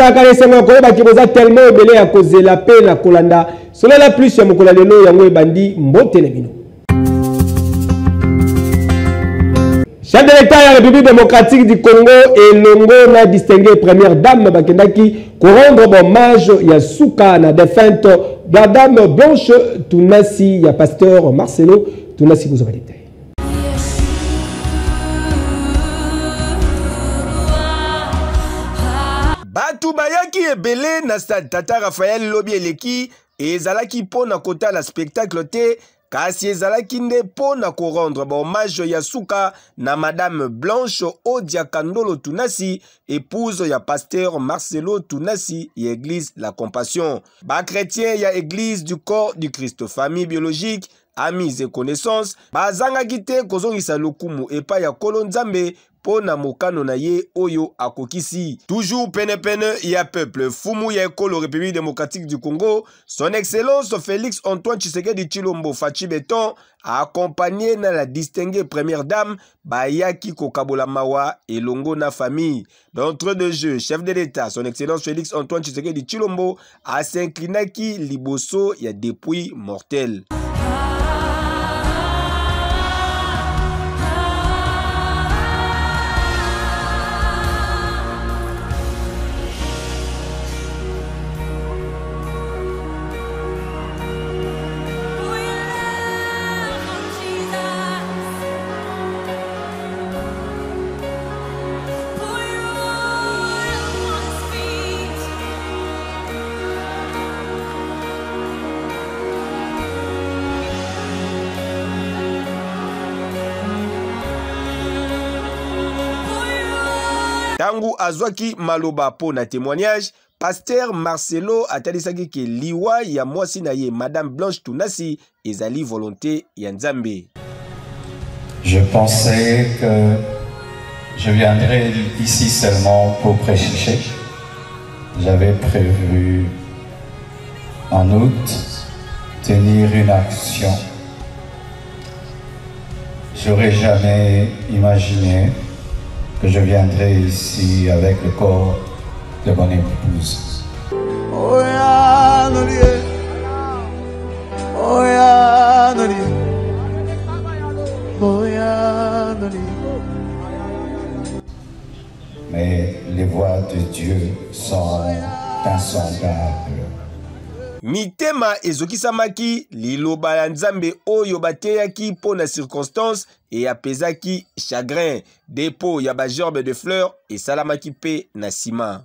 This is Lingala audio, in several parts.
ezalaka lesengo koyebaki boza tellement ebele ya kozela pe na kolanda solola plus ya mokolo lelo yango ebandi mbote na bino. Chef de l'État de la République démocratique du Congo et Longo na distingué première dame bakendaki pour rendre hommage ya suka na défunte Madame Blanche Tunasi ya pasteur Marcelo Tunasi vous aurez détail. Batu bayaki ebele na stade Tata Raphaël lobi eleki ezalaki pona kota la spectacle te kasi ezalaki nde pona ko rendre hommage ya suka na Madame Blanche Odia Kandolo Tunasi, épouse ya pasteur Marcelo Tunasi ya église La Compassion. Ba chrétien ya église du corps du Christ, famille biologique, amis et connaissances, bazangaki te kozongisa lokumu epa ya Kolo Nzambe pona mokano na ye oyo akokisi. Toujours pene ya peuple fumu ya ekolo République démocratique du Congo, son excellence Félix Antoine Tshisekedi Tshilombo Fachi Beton, accompagné na la distinguée première dame bayaki kokabola mawa elongo na famille. D'entre deux jeux, chef de l'État, son excellence Félix Antoine Tshisekedi Tshilombo a s'inclinaki liboso ya dépouille mortel. Tangu azwaki maloba po na témoignage, pasteur Marcelo atalisaki ke liwa ya mwasi na ye Madame Blanche Tunasi ezali volonté ya Nzambe. Je pensais que je viendrais ici seulement pour prêcher. J'avais prévu en août tenir une action. J'aurais jamais imaginé que je viendrai ici avec le corps de mon épouse. Mais les voies de Dieu sont insondables. Mitema ezokisamaki liloba ya Nzambe oyo bateyaki po na circonstance et apesaki chagrin. Dépôt ya ba gerbe de fleurs et salamaki pe na sima.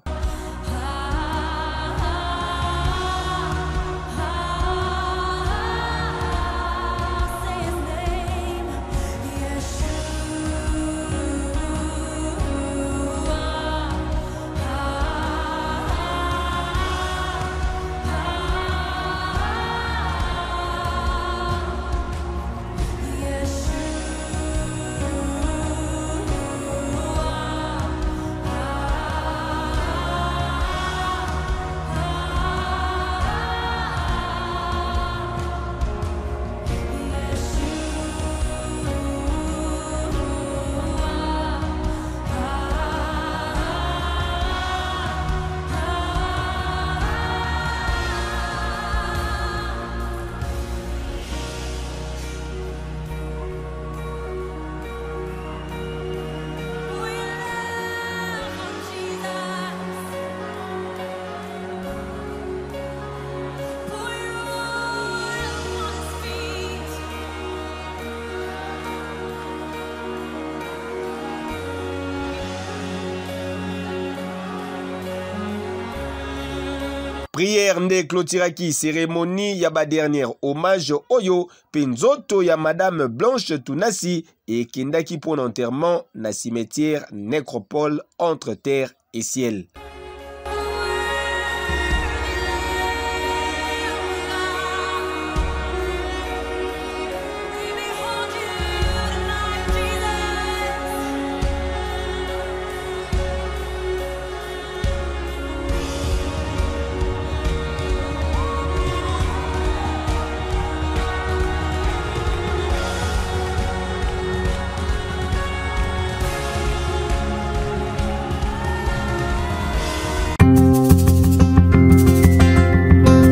Prière nde clôturaki cérémonie ya ba dernière hommage oyo penzoto ya Madame Blanche Tunasi et kendaki pour l'enterrement na cimetière nécropole entre terre et ciel.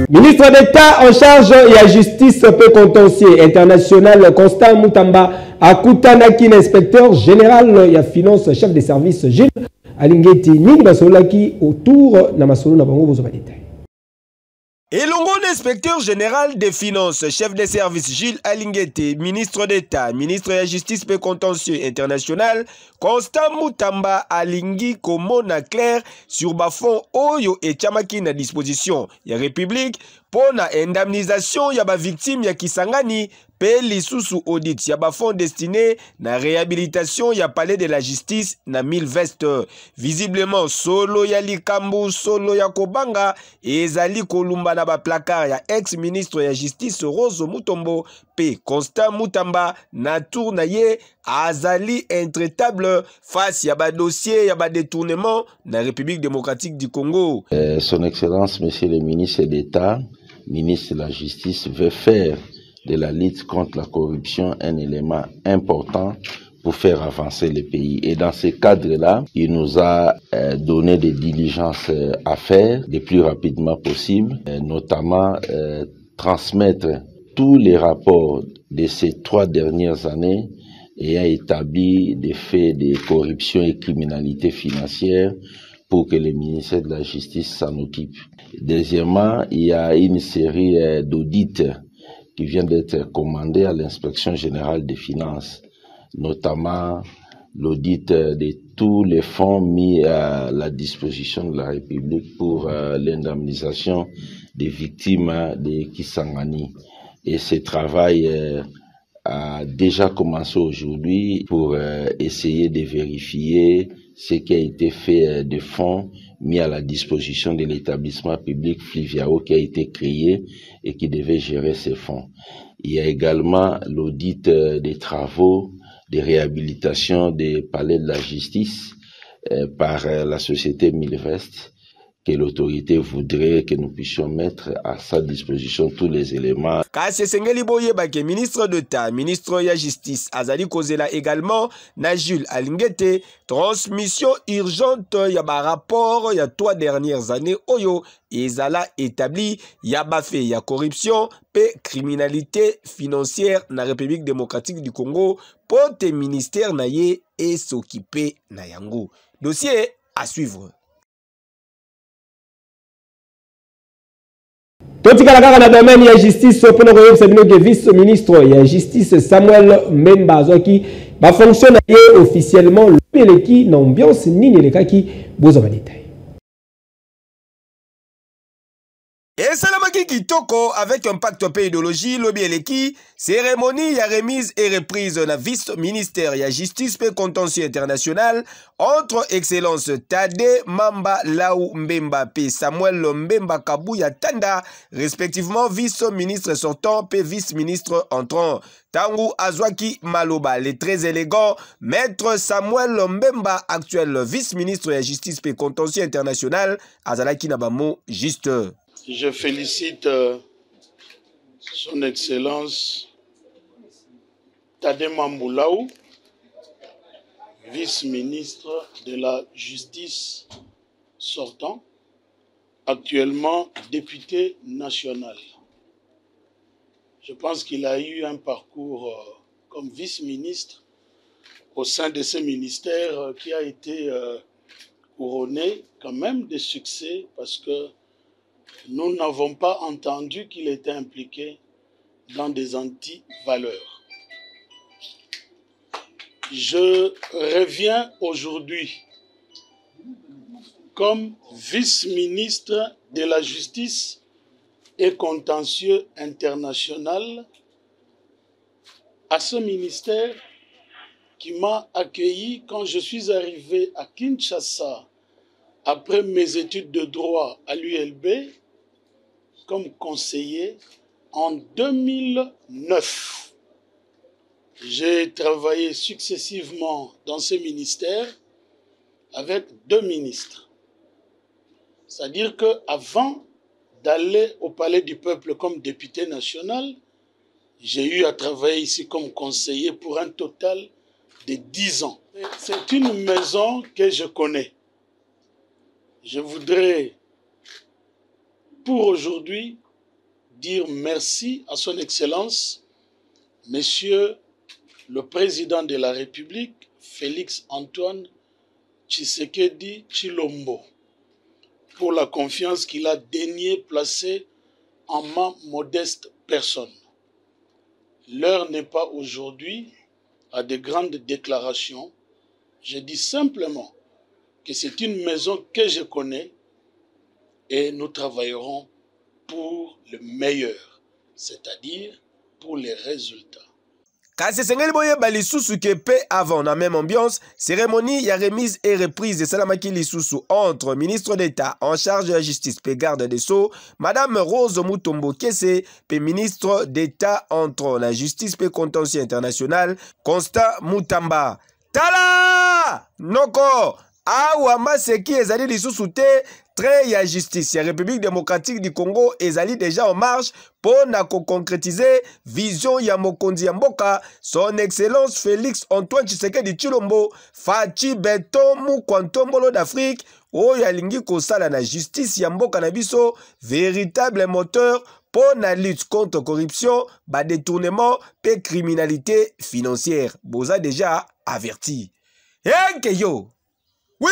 Ministre d'État en charge de la justice peu contentieux international Constant Mutamba akutanaki l'inspecteur général de la finance chef de service Gilles Alingeti Nini Basolaki autour na masolo na bango bozo détail. Et l'inspecteur général des finances, chef des services Gilles Alingete, ministre d'État, ministre de la justice et contentieux international, Constant Mutamba Alingi Komona clair sur bafon Oyo et Chamaki na disposition ya République pour na indemnisation ya ba victime ya Kisangani pe lisusu audit ya ba fonds destiné na réhabilitation ya palais de la justice na 1000 vestes. Visiblement solo ya likambu solo ya kobanga ezali kolumba na ba placard ya ex-ministre ya justice Rose Mutombo pe Constant Mutamba na tour na ye azali intraitable face ya ba dossier ya ba détournement na République démocratique du Congo. Son Excellence Monsieur le ministre d'État, ministre de la Justice, veut faire de la lutte contre la corruption un élément important pour faire avancer le pays. Et dans ce cadre-là, il nous a donné des diligences à faire le plus rapidement possible, notamment transmettre tous les rapports de ces 3 dernières années ayant établi des faits de corruption et criminalité financière pour que le ministère de la Justice s'en occupe. Deuxièmement, il y a une série d'audits qui vient d'être commandé à l'inspection générale des finances, notamment l'audit de tous les fonds mis à la disposition de la République pour l'indemnisation des victimes de Kisangani. Et ce travail a déjà commencé aujourd'hui pour essayer de vérifier ce qui a été fait de fonds mis à la disposition de l'établissement public Fliviao qui a été créé et qui devait gérer ces fonds. Il y a également l'audit des travaux de réhabilitation des palais de la justice par la société Milvest que l'autorité voudrait que nous puissions mettre à sa disposition tous les éléments. Kasi Sengeli Boyebake, ministre d'État, ministre de la Justice, Azali Kozela également, na Jules Alingete, transmission urgente ya ba rapport ya 3 dernières années Oyo, ezala établi ya ba fait ya corruption pe criminalité financière na République démocratique du Congo, pote ministère na ye et s'occuper na yango. Dossier à suivre. Totikala kaka na domaine ya justice pour le sabino que vice-ministre ya justice Samuel Mbemba Zoki ba fonctionne officiellement l'eleki na ambiance nini lekaki boza ba détail. Et Salamaki Kitoko avec un pacte pédologie, lobby eleki, cérémonie ya remise et reprise na vice-ministère ya justice pe contentieux international entre excellence Tade Mamba Laou Mbemba pe Samuel Mbemba Kabuya Tanda, respectivement vice-ministre sortant pe vice-ministre entrant. Tangu Azwaki Maloba, les très élégants, maître Samuel Mbemba, actuel vice-ministre ya justice pe contentieux international, Azalaki Nabamo juste. Je félicite son Excellence Tade Mamboulaou, vice-ministre de la Justice sortant, actuellement député national. Je pense qu'il a eu un parcours comme vice-ministre au sein de ce ministère qui a été couronné quand même de succès parce que nous n'avons pas entendu qu'il était impliqué dans des anti-valeurs. Je reviens aujourd'hui comme vice-ministre de la Justice et contentieux international à ce ministère qui m'a accueilli quand je suis arrivé à Kinshasa après mes études de droit à l'ULB comme conseiller en 2009. J'ai travaillé successivement dans ce ministère avec 2 ministres. C'est-à-dire qu'avant d'aller au Palais du Peuple comme député national, j'ai eu à travailler ici comme conseiller pour un total de 10 ans. C'est une maison que je connais. Je voudrais, pour aujourd'hui, dire merci à son Excellence, Monsieur le Président de la République, Félix Antoine Tshisekedi Tshilombo, pour la confiance qu'il a daigné placer en ma modeste personne. L'heure n'est pas aujourd'hui à de grandes déclarations. Je dis simplement que c'est une maison que je connais et nous travaillerons pour le meilleur, c'est-à-dire pour les résultats. Kasi sengeli boyeba lisusu ke pe avant na même ambiance, cérémonie ya remise et reprise de salamaki lisusu entre ministre d'État en charge de la justice pe garde des Sceaux, Madame Rose Mutombo Kese pe ministre d'État entre la justice pe contentieux international, Constant Mutamba. Tala! Noko! Awa maseki ezali lisusu te, très ya justice ya République démocratique du Congo ezali déjà en marche pour na concrétiser vision ya mokonzi ya mboka son excellence Félix Antoine Tshisekedi Tshilombo faci beton mukwantombolo d'Afrique oyo alingi kosala na justice ya mboka na biso véritable moteur pour la lutte contre corruption, détournement et criminalité financière. Boza déjà averti. Hey, yo! Oui!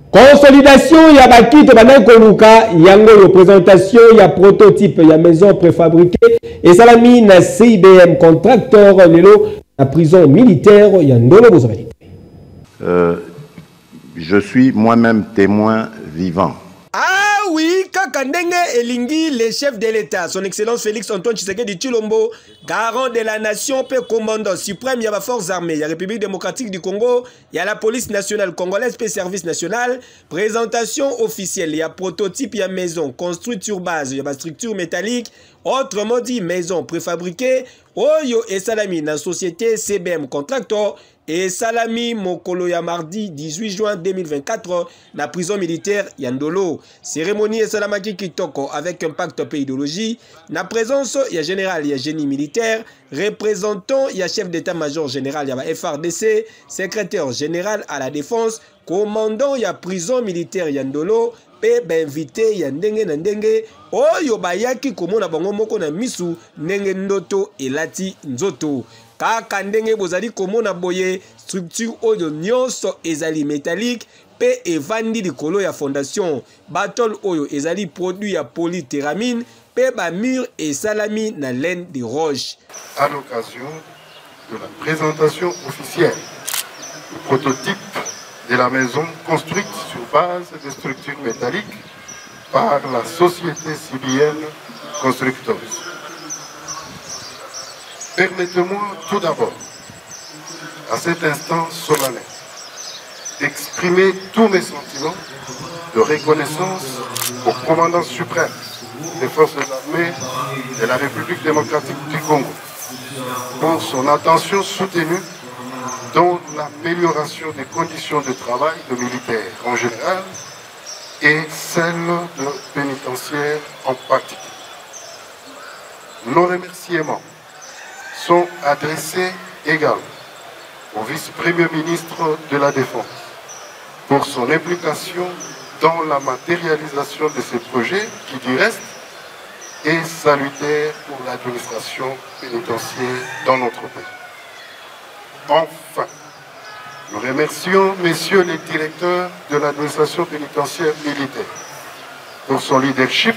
Consolidation ya bakite banakoluka yango yo présentation ya prototype ya maison préfabriquée et salami na CIBM contracteur lelo la prison militaire ya Ndolo Bozabali. Je suis moi-même témoin vivant. Ah oui, Kakandenge Elingi, le chef de l'État, son excellence Félix Antoine Tshisekedi Tshilombo, garant de la nation, pe commandant suprême, il y a la force armée, il y a la République démocratique du Congo, il y a la police nationale congolaise, pe service national, présentation officielle, il y a prototype, il y a maison, construite sur base, il y a la structure métallique, autrement dit maison préfabriquée, Oyo et Salami, la société CBM Contractor, et Salami Mokolo ya mardi 18 juin 2024 la prison militaire Yandolo. Cérémonie et Salamaki Kitoko avec impact pédologie. La présence ya général ya génie militaire, représentant ya chef d'état-major général ya FRDC, secrétaire général à la défense, commandant ya prison militaire Yandolo, pe invité ya ndenge na ndenge oyo bayaki komona bango moko na misu ndenge ndoto elati nzoto. Kaka ndenge bozali komona boye structure oyo nyonso ezali métallique pe evandi likolo ya fondation battle oyo ezali produit ya polytéramine pe ba mur et salami na laine de roche. À l'occasion de la présentation officielle du prototype de la maison construite sur base de structures métalliques par la société CBM Constructors. Permettez-moi tout d'abord, à cet instant solennel, d'exprimer tous mes sentiments de reconnaissance au commandant suprême des forces armées de la République démocratique du Congo pour son attention soutenue dans l'amélioration des conditions de travail de militaires en général et celles de pénitentiaires en particulier. Nos remerciements sont adressés également au vice-premier ministre de la Défense pour son implication dans la matérialisation de ces projets qui, du reste, est salutaire pour l'administration pénitentiaire dans notre pays. Enfin, nous remercions messieurs les directeurs de l'administration pénitentiaire militaire pour son leadership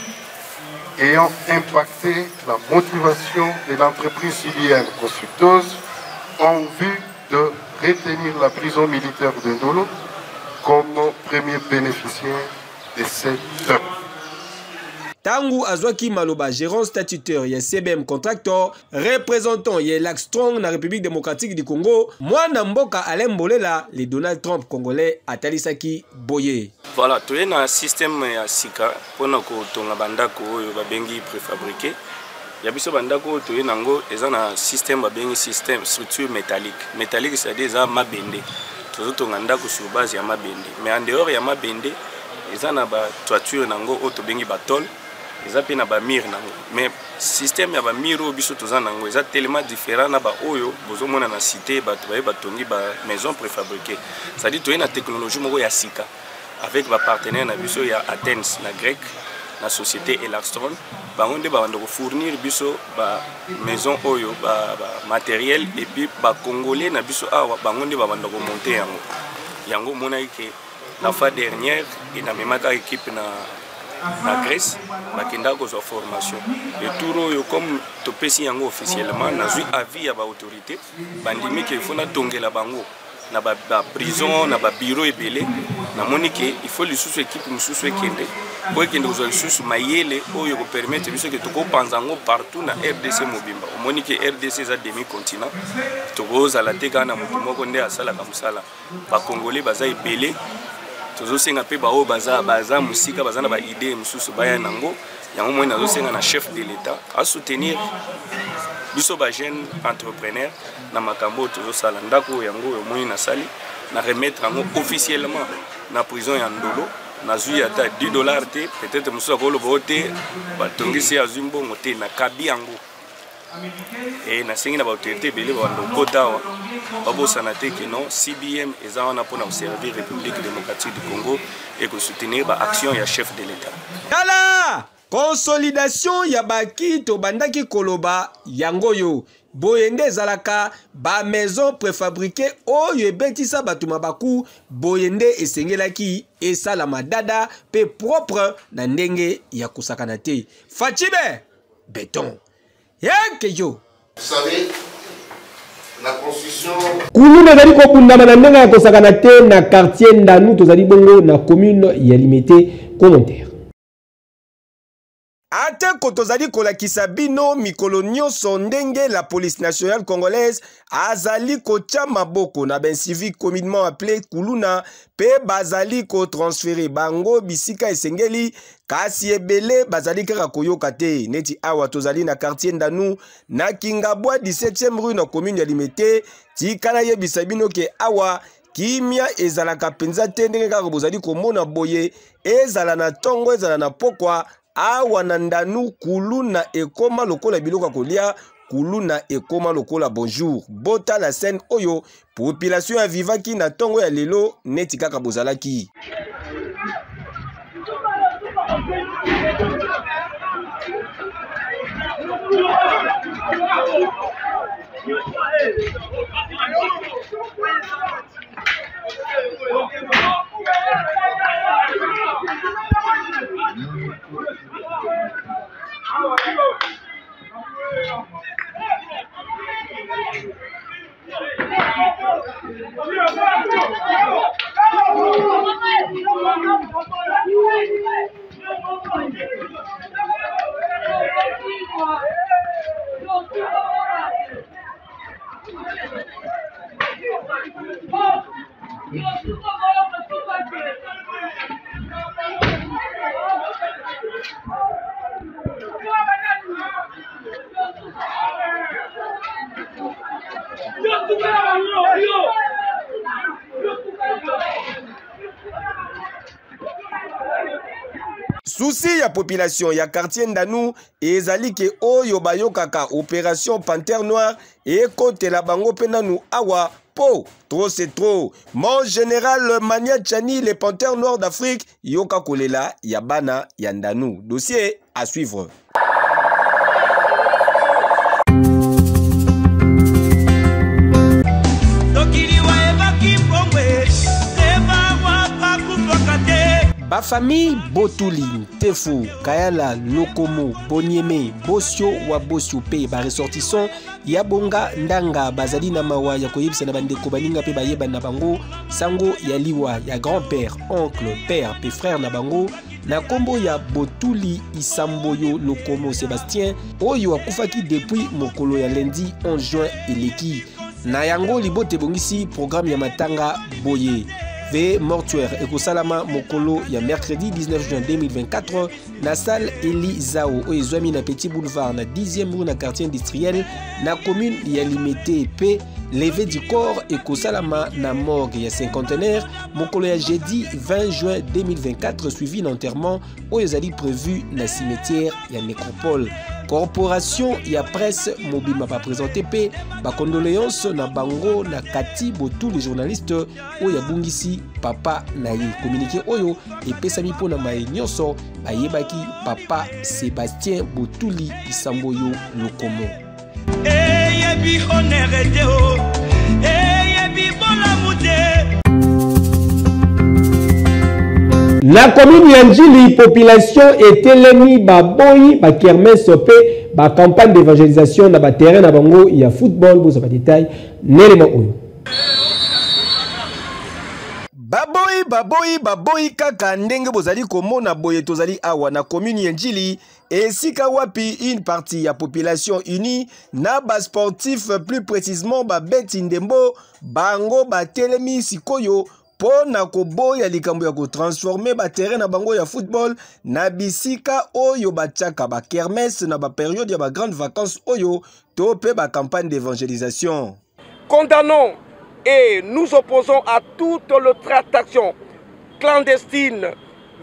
ayant impacté la motivation de l'entreprise CBM Constructors en vue de retenir la prison militaire de Ndolo comme premier bénéficiaire de cette œuvre. Tangu Azwaki Maloba, gérant statutaire ya CBM Contractor, représentant ya Lac Strong na République démocratique du Congo, Mwana Mboka Alain Bolela, le Donald Trump congolais atalisaki boye. Voilà, tu es un système ya sika pour kotonga bandako oyo babengi préfabriqué. Ya biso bandako to nango eza na système babengi système structure métallique. Métallique c'est-à-dire eza mabende. Tozotonga ndako sur base ya mabende. Mais en dehors ya mabende, eza na ba toiture nango oyo to bengi batol. eza pe na ba mur nango mais système ya ba mur oyo biso toza nango eza tellement différent na ba oyo bozomona na cité bato baye batongi ba maison préfabriquée, c'est-à-dire toye na technologie moko ya sika avec ba partenaire na biso ya Athens na grec na société Elastron bango nde banda ko fournir biso ba maison oyo ba matériel et puis ba congolais na biso awa bango nde banda ko monter yango mona ke la fois dernière ina memaka équipe na Grèce bakenda ko zo formation et tout oyo comme to pesi yango officiellement na zui avis ya ba autorité bandimi ke fona tongela bango na ba prison na ba bureau ebele na monike il faut lisusu équipe mususu ekende po ekende ko zo lisusu mayele oyo ko permettre biso ke to ko panzango partout na RDC mobimba o monike RDC za demi continent to ko za la teka na mutu moko nde asala ka musala ba congolais baza ebele tozo senga pe ba o baza musika baza na ba idée mususu baya nango yango moi nazo senga na chef de l'état à soutenir biso ba jeune entrepreneur na makambo tozo sala ndako yango yo moi na sali na remettre yango officiellement na prison ya Ndolo na zui ata $10 te peut-être mususu ko lo bote ba tongisi azumbo ngote na kabi yango et na sengi na ba autorité belé ba ndo kotawa babosana te que non CBM eza wana pona servir République démocratique du Congo et ko soutenir ba action ya chef de l'état. Tala consolidation ya baki to bandaki koloba yango yo boyende zalaka ba maison préfabriquée oyo ebetisa batuma baku boyende esengelaki esala madada pe propre na ndenge ya kusakana te. Fachibe béton. Vous savez, la construction... Kuluna zali ko bundama na ndenge ya kosakana te na quartier Ndanu tozali bongo na commune ya limité commentaire. Ate kotozali kolakisa bino mikolo nyonso ndenge la police nationale congolaise azali kotia maboko na ben civil communément appelé Kuluna pe bazali ko transférer bango bisika esengeli kasi ebele bazali kaka koyoka te neti awa tozali na quartier Ndanu na Kingabwa 17e rue na commune ya Limete tikala yebisa bino ke awa kimia ezalaka penza te ndenge kaka bozali komona boye ezala na tongo ezala na pokwa awa na Ndanu Kuluna ekoma lokola biloka kolia Kuluna ekoma lokola bonjour bota la scène oyo population ya vivaki na tongo ya lelo neti kaka bozalaki. Souci ya population ya quartier Ndanu ezali ke oyo bayokaka opération Panthère Noire et kote la bango penanu awa po trop c'est trop. Mon général Mania Tchani les Panthères Noirs d'Afrique yoka kolela ya bana ya Ndanu. Dossier à suivre. Ba famille Botuli, Tefu, Kayala, Lokomo, Bonieme, Bosio wa Bosio pe ba ressortissant Yabonga Ndanga bazali na mawa ya koyebisa na bandeko baninga pe bayeba na bango sango ya liwa ya grand-père, oncle, père pe frère na bango na kombo ya Botuli Isamboyo Lokomo Sébastien oyo akufaki depuis mokolo ya lundi 11 juin eleki na yango libote bongisi programme ya matanga boye. V mortuaire ekosalama mokolo ya mercredi 19 juin 2024 na salle Eli Zao oezwami na Petit Boulevard na 10e rue na quartier industriel na commune ya Limete pe levé du corps et Kosalama na morgue ya cinquantenaire mokolo ya jeudi 20 juin 2024 suivi d'enterrement oyo ezali prévu na cimetière ya Nécropole. Corporation ya presse mobima ba présenté pe ba condoléances na bango na kati tous les journalistes oyo abungisi papa na ye. Communiqué oyo epesami pona mai nyonso bayebaki papa Sébastien Botuli Isamboyo Lokomo. La commune Yanjili, population etelemi baboyi ba kermesse pe ba campagne d'évangélisation na ba terrain na bango ya football boza ba détail nelema oyo. Baboyi kaka ndenge bozali komona boye tozali awa na commune Yanjili esika wapi une partie ya population unie na ba sportif plus précisément ba beti ndembo bango ba telemi sikoyo pona koboya likambo ya ko transformer ba terrain na bango ya football na bisika oyo batiaka ba kermesse na ba période ya ba grandes vacances oyo to pe ba campagne d'évangélisation. Condamnons et nous opposons à toute l'autre action clandestine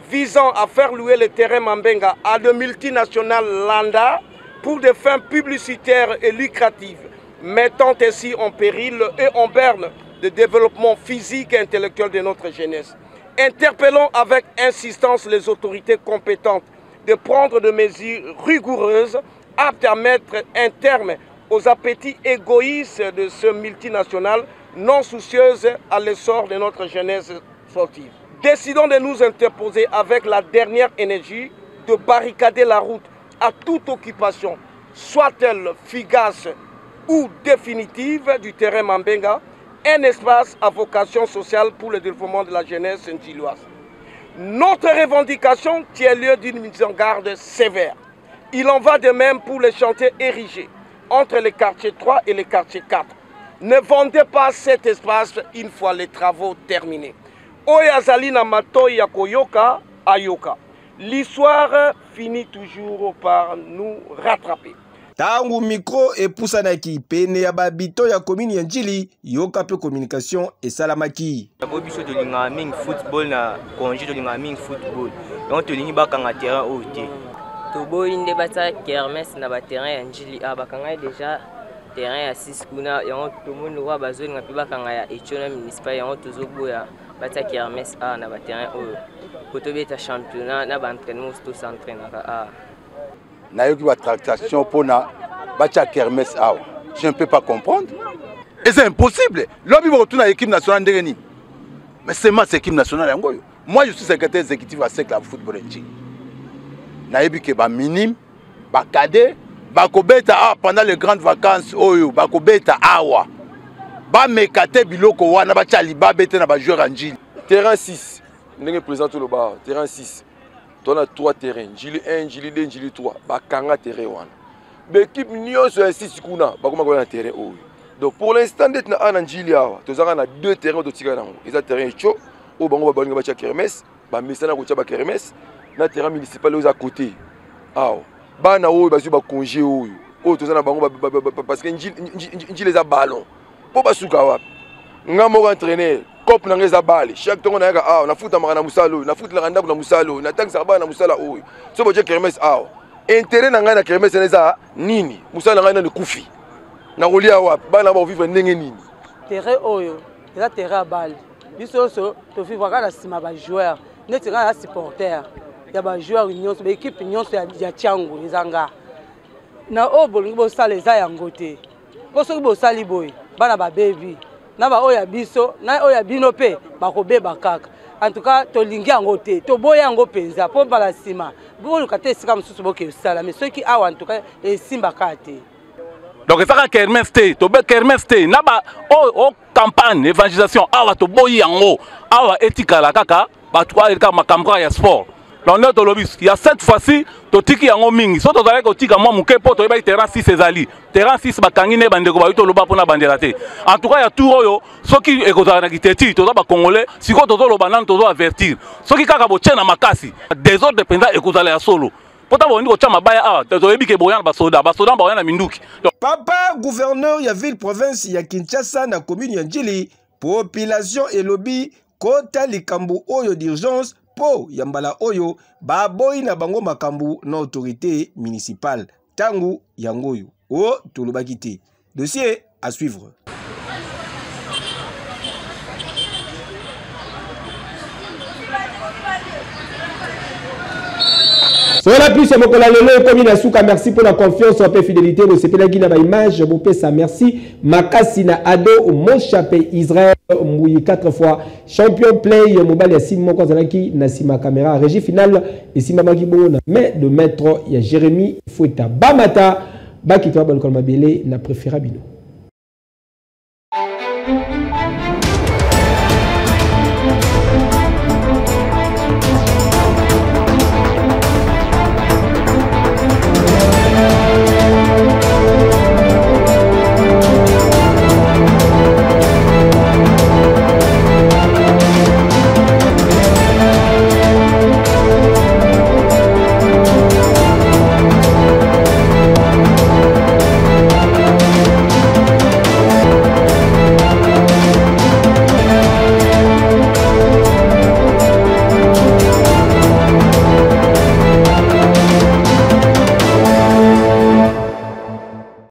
visant à faire louer le terrain Mambenga à de multinationales Landa pour des fins publicitaires et lucratives, mettant ainsi en péril et en berne le développement physique et intellectuel de notre jeunesse. Interpellons avec insistance les autorités compétentes de prendre des mesures rigoureuses aptes à mettre un terme aux appétits égoïstes de ce multinational non soucieuse à l'essor de notre jeunesse sportive. Décidons de nous interposer avec la dernière énergie de barricader la route à toute occupation, soit-elle fugace ou définitive du terrain Mambenga, un espace à vocation sociale pour le développement de la jeunesse ndjiloise. Notre revendication tient lieu d'une mise en garde sévère. Il en va de même pour les chantiers érigés entre les quartiers 3 et les quartiers 4. Ne vendez pas cet espace une fois les travaux terminés. Oyazali na matoi ya koyoka ayoka. L'histoire finit toujours par nous rattraper. Tangu micro epusanaki pene ya babito ya commune Yanjili yoka pe communication et salamaki. Bobiso de linga ming football na congé de linga ming football. On te lingi bakanga terrain oté. To boyinde bata kermesse na ba terrain Yanjili abakanga déjà terrain ya 6 kuna yango to monde wa bazoni ngapi bakanga ya echona municipal yango tozoboya bata kermesse na ba terrain oyo. Kotobeta championnat na ba entraînement to s'entraîner nayoki ba tractation pour na bacha kermesse awa. Je ne peux pas comprendre. Et c'est impossible. L'homme va retourner à l'équipe nationale ndengeni. Mais c'est ma équipe nationale yangoyo. Moi je suis secrétaire exécutif à Secla Football Nji. Nayebi ke ba minime, ba cadet, ba kobeta pendant les grandes vacances oyo, ba kobeta awa. Ba mekate biloko wana ba chaliba bete na ba joueur Nji. Terrain 6. Ndenge présente le bar, terrain 6. On a 3 terrains, Njili 1, Njili 2, Njili 3. Bakanga terrain wana. L'équipe Nyon sur 6 kuna, bakoma ko na terrain oyo. Donc pour l'instant d'être na Njili awa, tozanga na 2 terrains de tika nango. Eza terrain chaud, o bango ba balinga ba tia kermesse, ba mesana ko tia ba kermesse, na terrain municipal aux à côté. Awa. Bana oyo ba ba congé oyo. O tozana bango parce que Njili les a ballon. Po basuka wa. Ngamo entraîner Cop na ngeza bali chaque temps on a na futa mara na musalo na futa la ndako na musalo na taxi ba na musala oyo so boje kermesse awa intérêt na ngana kermesse neza nini musala ngana ni kufi na kolia wa bana ba vivre ndenge nini terrain oyo eza terrain bali biso so to vivre kana sima ba joueur neti ngana supporter ya ba joueur nyonso ba équipe nyonso ya Tiango ezanga na obolingi bo sala eza yango te boso bo sali boy bana ba baby na ba oya biso na oya bino pe bakobeba kaka en tout cas to lingi yango te to boya yango penza po bala sima bolu kate sika mususu boke sala mais ceux qui awa en tout cas et simba kate donc ça kermesse te to be kermesse te na ba o campagne évangélisation awa to boyi yango awa etika la kaka ba to ka makambo ya sport. Donc il y a cette fois-ci, tiki yango mingi. So tozalaki kotika mwa muke po toyeba terrain 6 ezali. Terrain 6 bakangi ne bandeko ba yuto loba pona bandela te. En tout cas ya tour oyo soki ekozala na kiteti toza ba congolais siko tozo loba nan tozo avertir. Soki kaka bo tchena makasi. Désordre penza ekozala ya solo. Pota bondi ko chama baya awa toyebi ke boyana basoda boyana minduki. Papa gouverneur ya ville province ya Kinshasa na commune ya Njili, population elobi kota likambu oyo d'urgence po yambala oyo baboyi na bango makambu na autorité municipale tangu yangoyo o tolobaki te. Dossier à suivre. Sur la plus, c'est mon Souka, merci pour la confiance et la fidélité. Nous sommes là dans l'image. Merci. Makasina Ado, mon chapé Israël, mouillé 4 fois. Champion play, Mobile Yassim, mon Kozanaki, Nassima Caméra. Régie finale, ici Mamaki Bouna. Mais de maître, il y a Jérémy Foueta Bamata, Bakitoa Balkolmabele, n'a préféré Bino.